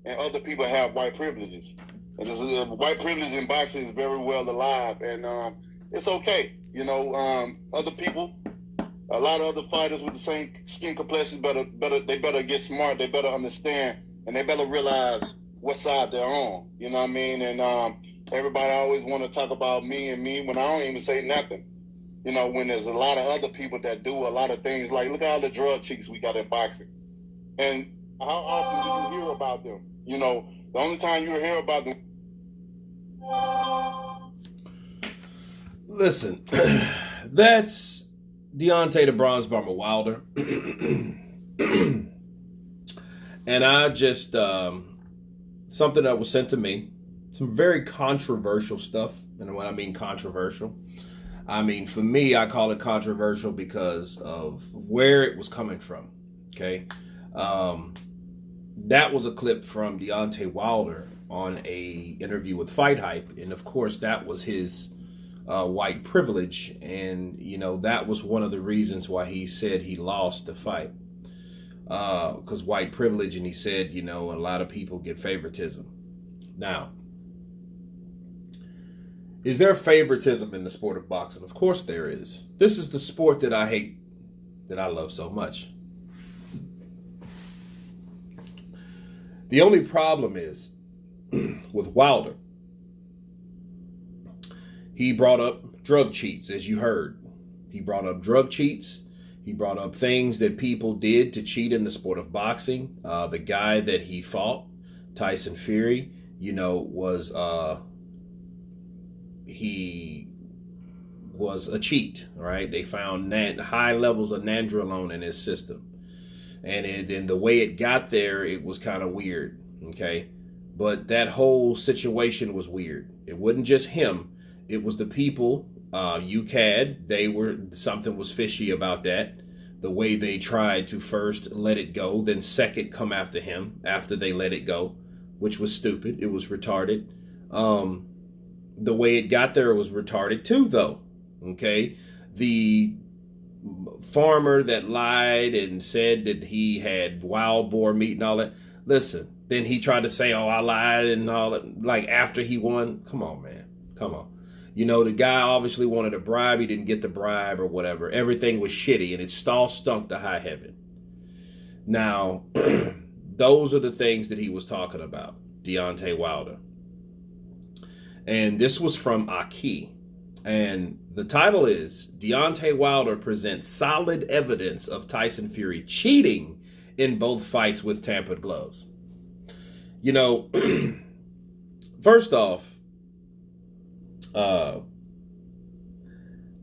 and other people have white privileges. And white privilege in boxing is very well alive, and it's okay. Other people, a lot of other fighters with the same skin complexion, they better get smart. They better understand, and they better realize what side they're on. You know what I mean? And everybody always want to talk about me and me when I don't even say nothing. When there's a lot of other people that do a lot of things, like look at all the drug cheats we got in boxing. And how often do you hear about them? The only time you hear about them. Listen, that's Deontay the Bronze Bomber Wilder. And I just, something that was sent to me, some very controversial stuff. And when I mean controversial, I mean, for me, I call it controversial because of where it was coming from. Okay. That was a clip from Deontay Wilder on a interview with Fight Hype. And of course, that was his white privilege. And, that was one of the reasons why he said he lost the fight. Because white privilege, and he said, a lot of people get favoritism. Now, is there favoritism in the sport of boxing? Of course there is. This is the sport that I hate, that I love so much. The only problem is with Wilder, he brought up drug cheats, as you heard. He brought up drug cheats. He brought up things that people did to cheat in the sport of boxing. The guy that he fought, Tyson Fury, he was a cheat, right? They found high levels of nandrolone in his system. And the way it got there, it was kind of weird, okay? But that whole situation was weird. It wasn't just him. It was the people, UCAD, something was fishy about that. The way they tried to first let it go, then second come after him after they let it go, which was stupid. It was retarded. The way it got there was retarded too, though, okay? The farmer that lied and said that he had wild boar meat and all that. Listen, then he tried to say, I lied and all that, like after he won. Come on, man. Come on. The guy obviously wanted a bribe. He didn't get the bribe or whatever. Everything was shitty, and it all stunk to high heaven. Now, those are the things that he was talking about, Deontay Wilder. And this was from Aki. And the title is, Deontay Wilder presents solid evidence of Tyson Fury cheating in both fights with tampered gloves. First off,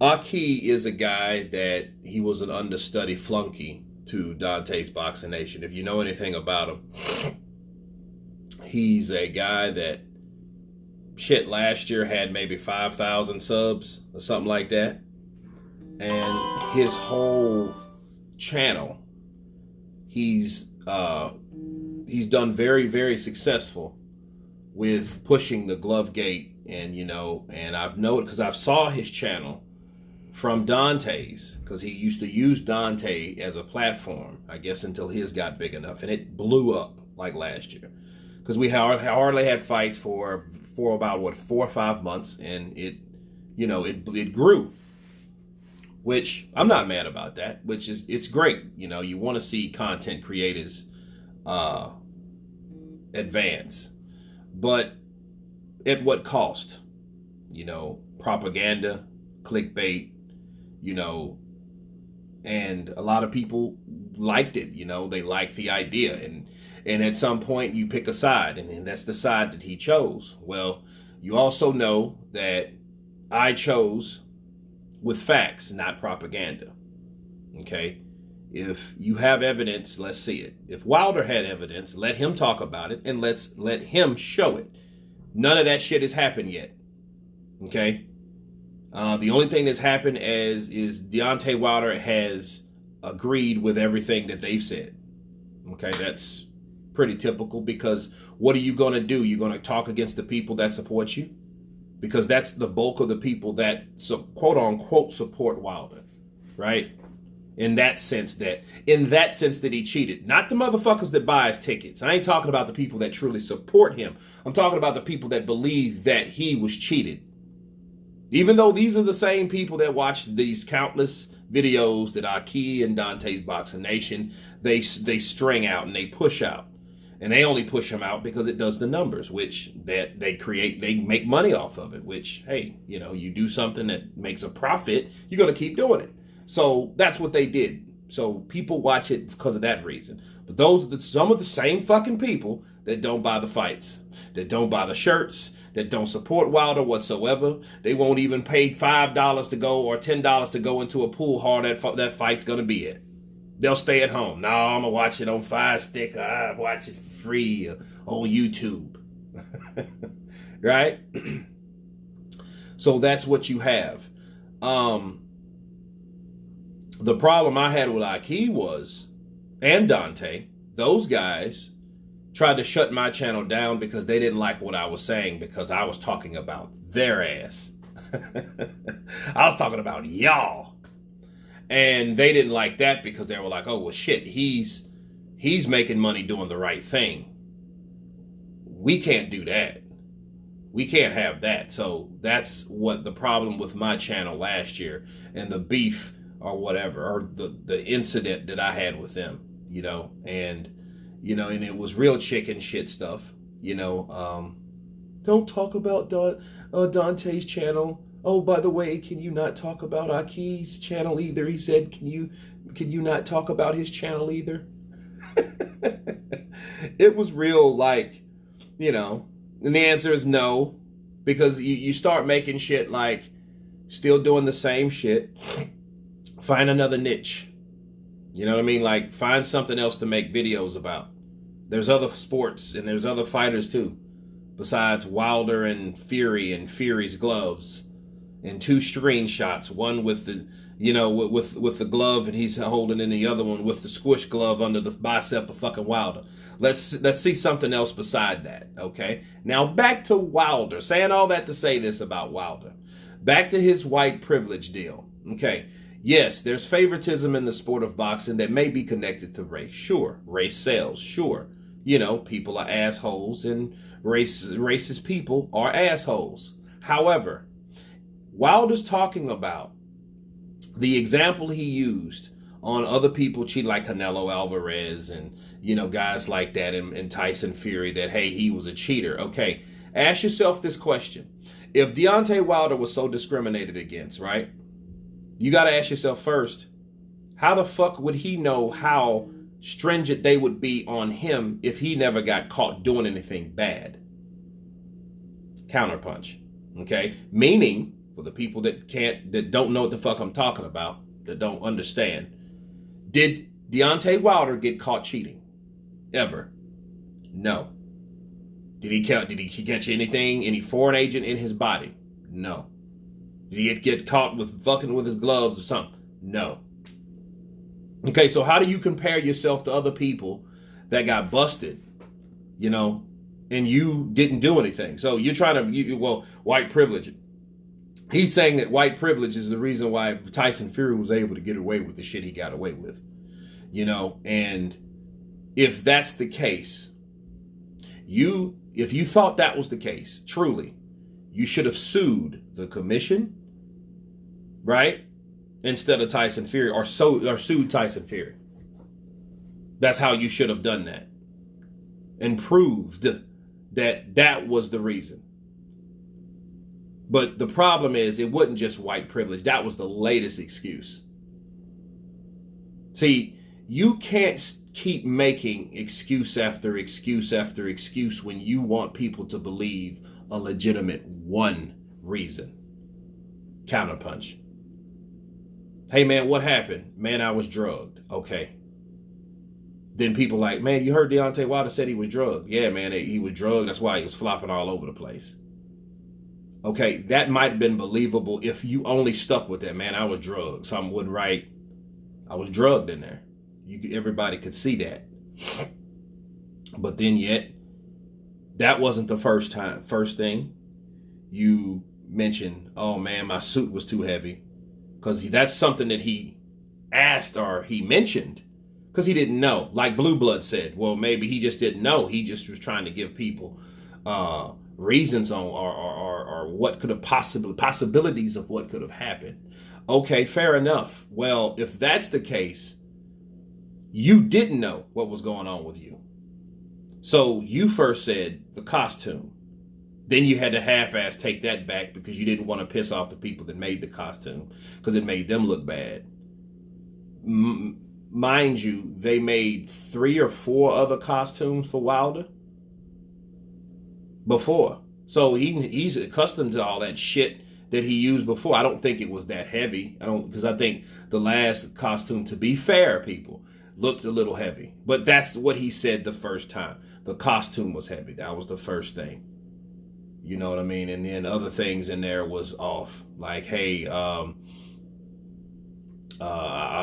Aki is a guy that he was an understudy flunky to Dante's Boxing Nation. If you know anything about him, he's a guy that last year had maybe 5,000 subs or something like that. And his whole channel, he's done very, very successful with pushing the glove gate. And, and I've noted, because I've saw his channel from Dante's, because he used to use Dante as a platform, I guess, until his got big enough. And it blew up like last year. Because we hardly had fights for about 4 or 5 months, and it grew, which I'm not mad about that. It's great. You want to see content creators advance, but at what cost? Propaganda, clickbait, and a lot of people liked it. They liked the idea, and at some point you pick a side, and that's the side that he chose. Well, you also know that I chose with facts, not propaganda. Okay? If you have evidence, let's see it. If Wilder had evidence, let him talk about it, and let him show it. None of that shit has happened yet. Okay? The only thing that's happened is Deontay Wilder has agreed with everything that they've said. Okay, that's pretty typical, because what are you going to do? You're going to talk against the people that support you? Because that's the bulk of the people that quote unquote support Wilder, right? In that sense that he cheated. Not the motherfuckers that buy his tickets. I ain't talking about the people that truly support him. I'm talking about the people that believe that he was cheated. Even though these are the same people that watch these countless videos that Aki and Dante's Boxing Nation, they string out and they push out. And they only push them out because it does the numbers, which that they make money off of it, which, hey, you do something that makes a profit, you're going to keep doing it. So that's what they did. So people watch it because of that reason. But those are some of the same fucking people that don't buy the fights, that don't buy the shirts, that don't support Wilder whatsoever. They won't even pay $5 to go or $10 to go into a pool hall that fight's going to be at. They'll stay at home. No, I'm going to watch it on Fire Stick. I watch it for free on YouTube. Right? So that's what you have. The problem I had with Aki and Dante, those guys tried to shut my channel down because they didn't like what I was saying because I was talking about their ass. I was talking about y'all. And they didn't like that because they were like, oh, well, shit, he's making money doing the right thing. We can't do that. We can't have that. So that's what the problem with my channel last year and the beef or whatever, or the incident that I had with them, and it was real chicken shit stuff, don't talk about Dante's channel. Oh, by the way, can you not talk about Aki's channel either? He said, can you not talk about his channel either? It was real, like, and the answer is no, because you start making shit like still doing the same shit. Find another niche. You know what I mean? Like, find something else to make videos about. There's other sports and there's other fighters too, besides Wilder and Fury's gloves, and 2 screenshots. One with the, with the glove and he's holding in the other one with the squish glove under the bicep of fucking Wilder. Let's see something else beside that. Okay. Now back to Wilder. Saying all that to say this about Wilder. Back to his white privilege deal. Okay. Yes, there's favoritism in the sport of boxing that may be connected to race. Sure. Race sells. Sure. People are assholes and racist people are assholes. However, Wilder's talking about the example he used on other people cheating, like Canelo Alvarez and, guys like that, and Tyson Fury, that, hey, he was a cheater. Okay. Ask yourself this question. If Deontay Wilder was so discriminated against, right? You got to ask yourself first, how the fuck would he know how stringent they would be on him if he never got caught doing anything bad? Counterpunch. Okay? Meaning, for the people that don't know what the fuck I'm talking about, that don't understand, did Deontay Wilder get caught cheating? Ever? No. Did he catch anything, any foreign agent in his body? No. Did he get caught with fucking with his gloves or something? No. Okay, so how do you compare yourself to other people that got busted, and you didn't do anything? So you're trying to, white privilege. He's saying that white privilege is the reason why Tyson Fury was able to get away with the shit he got away with, and if that's the case, if you thought that was the case, truly, you should have sued the commission, right? Instead of Tyson Fury, or sued Tyson Fury. That's how you should have done that. And proved that was the reason. But the problem is, it wasn't just white privilege. That was the latest excuse. See, you can't keep making excuse after excuse after excuse when you want people to believe a legitimate one reason. Counterpunch. Hey man, what happened? Man, I was drugged. Okay. Then people like, man, you heard Deontay Wilder said he was drugged. Yeah, man, he was drugged. That's why he was flopping all over the place. Okay, that might have been believable if you only stuck with that. Man, I was drugged. Something wouldn't right. I was drugged in there. Everybody could see that. But then yet, that wasn't the first thing you mentioned, oh man, my suit was too heavy. Because that's something that he asked or he mentioned, because he didn't know. Like Blue Blood said, well, maybe he just didn't know. He just was trying to give people reasons on or what could have possibilities of what could have happened. Okay, fair enough. Well, if that's the case, you didn't know what was going on with you. So you first said the costume. Then you had to half-ass take that back because you didn't want to piss off the people that made the costume because it made them look bad. Mind you, they made 3 or 4 other costumes for Wilder before. So he's accustomed to all that shit that he used before. I don't think it was that heavy. Because I think the last costume, to be fair, people, looked a little heavy. But that's what he said the first time. The costume was heavy. That was the first thing. You know what I mean? And then other things in there was off. Like, hey, I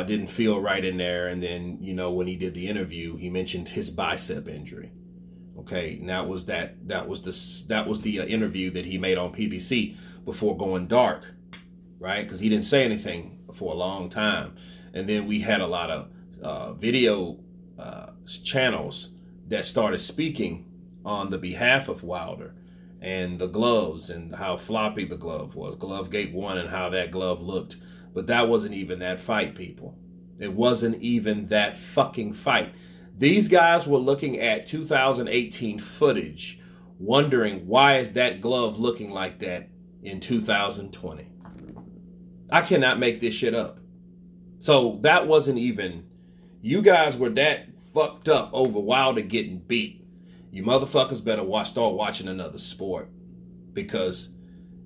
didn't feel right in there. And then, you know, when he did the interview, he mentioned his bicep injury. Okay, and that was the interview that he made on PBC before going dark, right? Because he didn't say anything for a long time. And then we had a lot of video channels that started speaking on the behalf of Wilder and the gloves and how floppy the glove was. Glovegate 1 and how that glove looked. But that wasn't even that fight, people. It wasn't even that fucking fight. These guys were looking at 2018 footage, wondering why is that glove looking like that in 2020. I cannot make this shit up. So that wasn't even, you guys were that fucked up over Wilder getting beat. You motherfuckers better start watching another sport. Because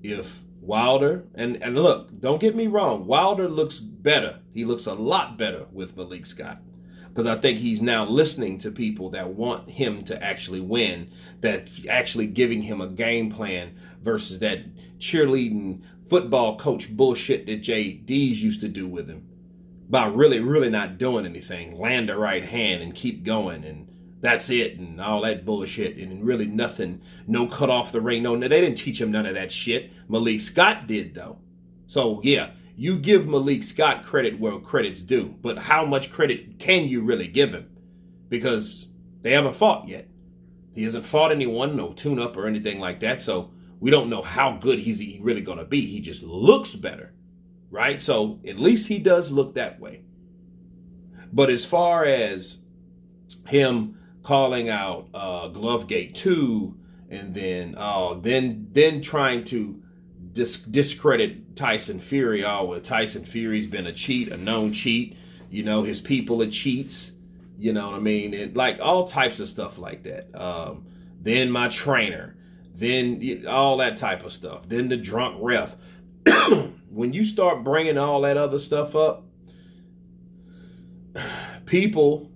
if Wilder, and look, don't get me wrong, Wilder looks better. He looks a lot better with Malik Scott. Because I think he's now listening to people that want him to actually win, that actually giving him a game plan versus that cheerleading football coach bullshit that JD's used to do with him. By really, really not doing anything. Land the right hand and keep going and that's it and all that bullshit and really nothing. No cut off the ring. No, they didn't teach him none of that shit. Malik Scott did though. So yeah. You give Malik Scott credit where credit's due, but how much credit can you really give him? Because they haven't fought yet. He hasn't fought anyone, no tune-up or anything like that, so we don't know how good he's really going to be. He just looks better, right? So at least he does look that way. But as far as him calling out Glovegate 2 and then trying to discredit Tyson Fury. Oh, well, Tyson Fury's been a cheat, a known cheat. You know, his people are cheats. You know what I mean? And like all types of stuff like that. Then my trainer. Then all that type of stuff. Then the drunk ref. When you start bringing all that other stuff up, people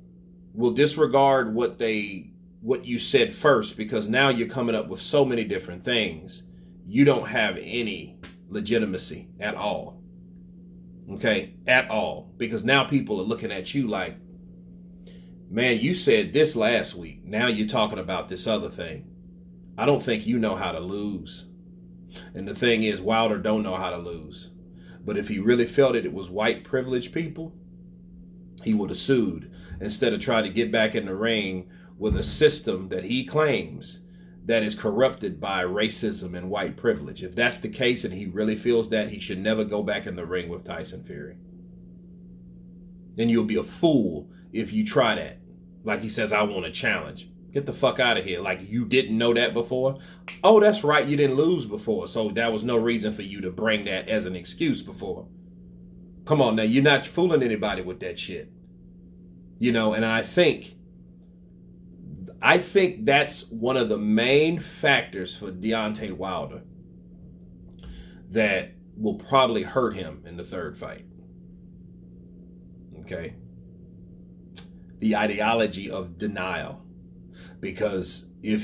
will disregard what you said first because now you're coming up with so many different things. You don't have any legitimacy at all. Okay? At all. Because now people are looking at you like, man, you said this last week. Now you're talking about this other thing. I don't think you know how to lose. And the thing is, Wilder don't know how to lose. But if he really felt it was white privileged people, he would have sued instead of trying to get back in the ring with a system that he claims that is corrupted by racism and white privilege. If that's the case and he really feels that, he should never go back in the ring with Tyson Fury. Then you'll be a fool if you try that. Like he says, I want a challenge. Get the fuck out of here. Like you didn't know that before? Oh, that's right. You didn't lose before. So that was no reason for you to bring that as an excuse before. Come on now. You're not fooling anybody with that shit. You know, and I think that's one of the main factors for Deontay Wilder that will probably hurt him in the third fight. Okay? The ideology of denial. Because I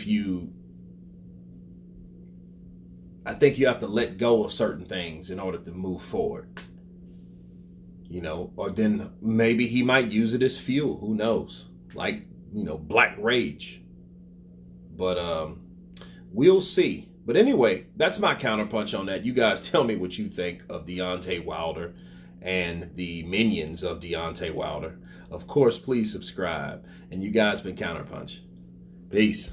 think you have to let go of certain things in order to move forward. You know, or then maybe he might use it as fuel. Who knows? Like, you know, black rage. But we'll see. But anyway, that's my counterpunch on that. You guys tell me what you think of Deontay Wilder and the minions of Deontay Wilder. Of course, please subscribe. And you guys been Counterpunch. Peace.